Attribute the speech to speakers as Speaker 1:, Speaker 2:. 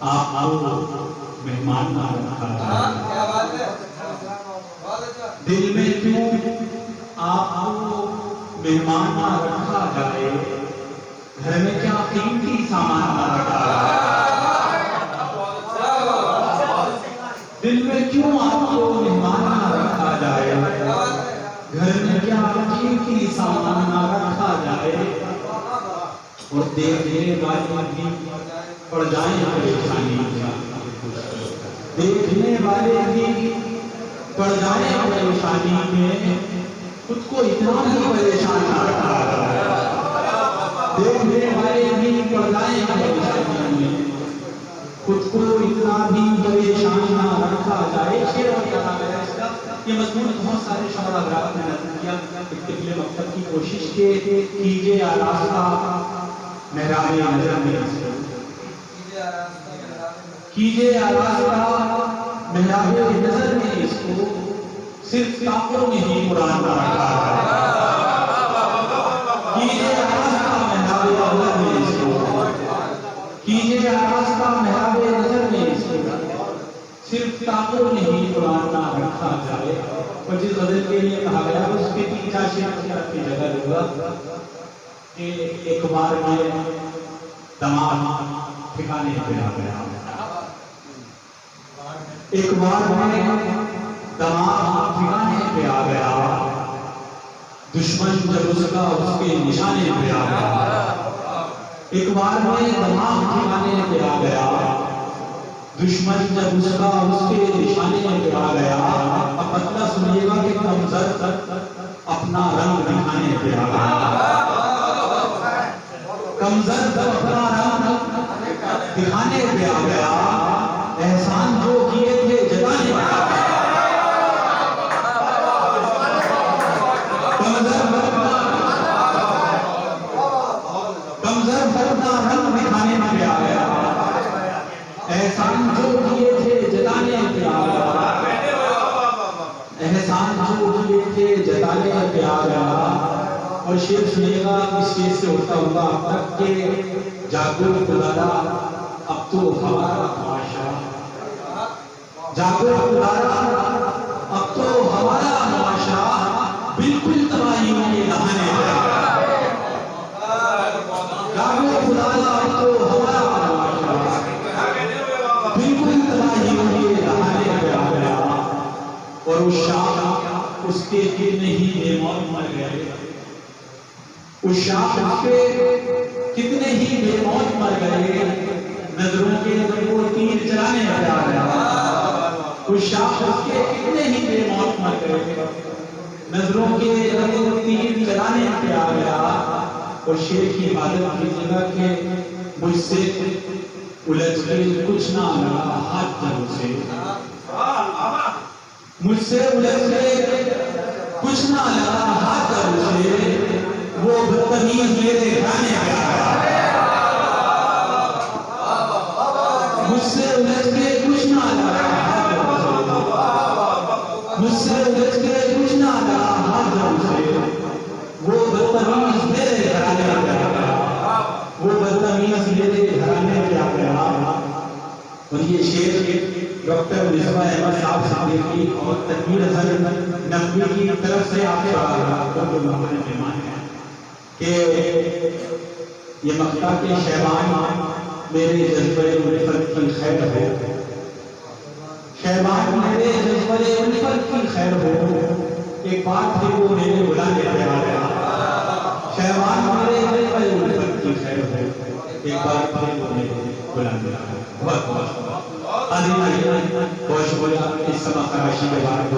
Speaker 1: آپ مہمان نہ رکھا جائے، دل میں کیوں آپ مہمان نہ رکھا جائے، گھر میں کیا قیمتی سامان نہ رکھا جائے، دل میں کیوں آپ کو مہمان نہ رکھا جائے، گھر میں کیا قیمتی سامان نہ رکھا جائے، اور دیکھنے والے بھی پڑ جائیں پریشانی میں، دیکھنے والے بھی پڑ جائیں پریشانی میں، خود کو اتنا بھی پریشان نہ رکھا جائے، دیکھنے والے بھی پڑ جائیں پریشانی میں، خود کو اتنا بھی پریشان نہ رکھا جائے۔ شعر اور کلام ہے اس کا، یہ مضمون بہت سارے شعراء حضرات نے نظم کیا، طفل مکتب کی کوشش کیجئے آراستہ محراب نظر میں اس کو، کیجئے آراستہ محراب نظر میں اس کو، صرف کافروں نے ہی قرآن نہ رکھا ہے، کیجئے آراستہ محراب نظر میں اس کو، کیجئے آراستہ محراب نظر میں اس کو، صرف کافروں نے ہی قرآن نہ رکھا جائے۔ اور جس غزل کے لیے کہا گیا اس کے تین چار شعر کی جگہ لوں گا کہ ایک بار میں دماغ ٹھکانے پہ آ گیا، ایک بار میں دماغ ٹھکانے پہ آ گیا، دشمن جب اس کا اس کے نشانے پہ آ گیا، ایک بار میں دماغ ٹھکانے پہ آ گیا، دشمن جب اس کا اس کے نشانے پہ آ گیا، اب مطلب سنیے گا کہ کمزر اپنا رنگ دکھانے پہ آ گیا، کمزر اپنا رنگ دکھانے پہ آ گیا، احسان جو کیے تھے جتانے پہ آ گیا، کمزر اپنا رنگ دکھانے پہ آ گیا، احسان جو کیے تھے جتانے پہ آ گیا، احسان جو کیے تھے جتانے پہ آ گیا۔ اور شعر سنیے گا اس چیز سے ہوتا ہوگا اب تک کہ جاگو خدا اب تو ہمارا معاشرہ، جاگو خدا اب تو ہمارا معاشرہ بالکل تباہیوں کے دہانے پہ آ گیا، جاگو خدا اب تو ہمارا معاشرہ بالکل تباہیوں کے دہانے پہ آ گیا، اور اس شاخ اس کے کتنے ہی بے موت مر گئے، اس شاخ پہ کتنے ہی بے موت مر گئے، نظروں کے وہ تیر چلانے پہ آ گیا، اس شاخ کے کتنے ہی بے موت مر گئے، نظروں کے وہ تیر چلانے پہ آ گیا۔ اور شعر کی عبادت کیجیے گا کہ مجھ سے الجھ کے کچھ نہ لگا ہاتھ جب سے، مجھ سے الجھ کے کچھ نہ لگا ہاتھ جب سے، وہ بدتمیز میرے گھرانے پہ آ گیا، مجھ سے الجھ کے کچھ نہ لگا ہاتھ جب سے، مجھ سے الجھ کے کچھ نہ لگا ہاتھ جب سے، وہ بدتمیز میرے گھرانے پہ آ گیا، وہ بدتمیز میرے گھرانے پہ آ گیا۔ اور یہ شعر ڈاکٹر مصباح احمد صاحب صدیقی اور تنویر اظہر نقوی کی طرف سے آپ کو ہمارے مہمان ہیں کہ یہ مقطع کے شیبان میرے جذبہ الفت کی خیر ہو، شیبان میرے جذبہ الفت کی خیر ہو، ایک بات تھی وہ میرے بلانے پہ آ گیا، شیبان میرے جذبہ الفت کی خیر ہو، ایک بات تھی وہ میرے بلانے پہ آ گیا۔ بہت بہت حاضرین بہت شکریہ اس سماع فرمائشی کے بعد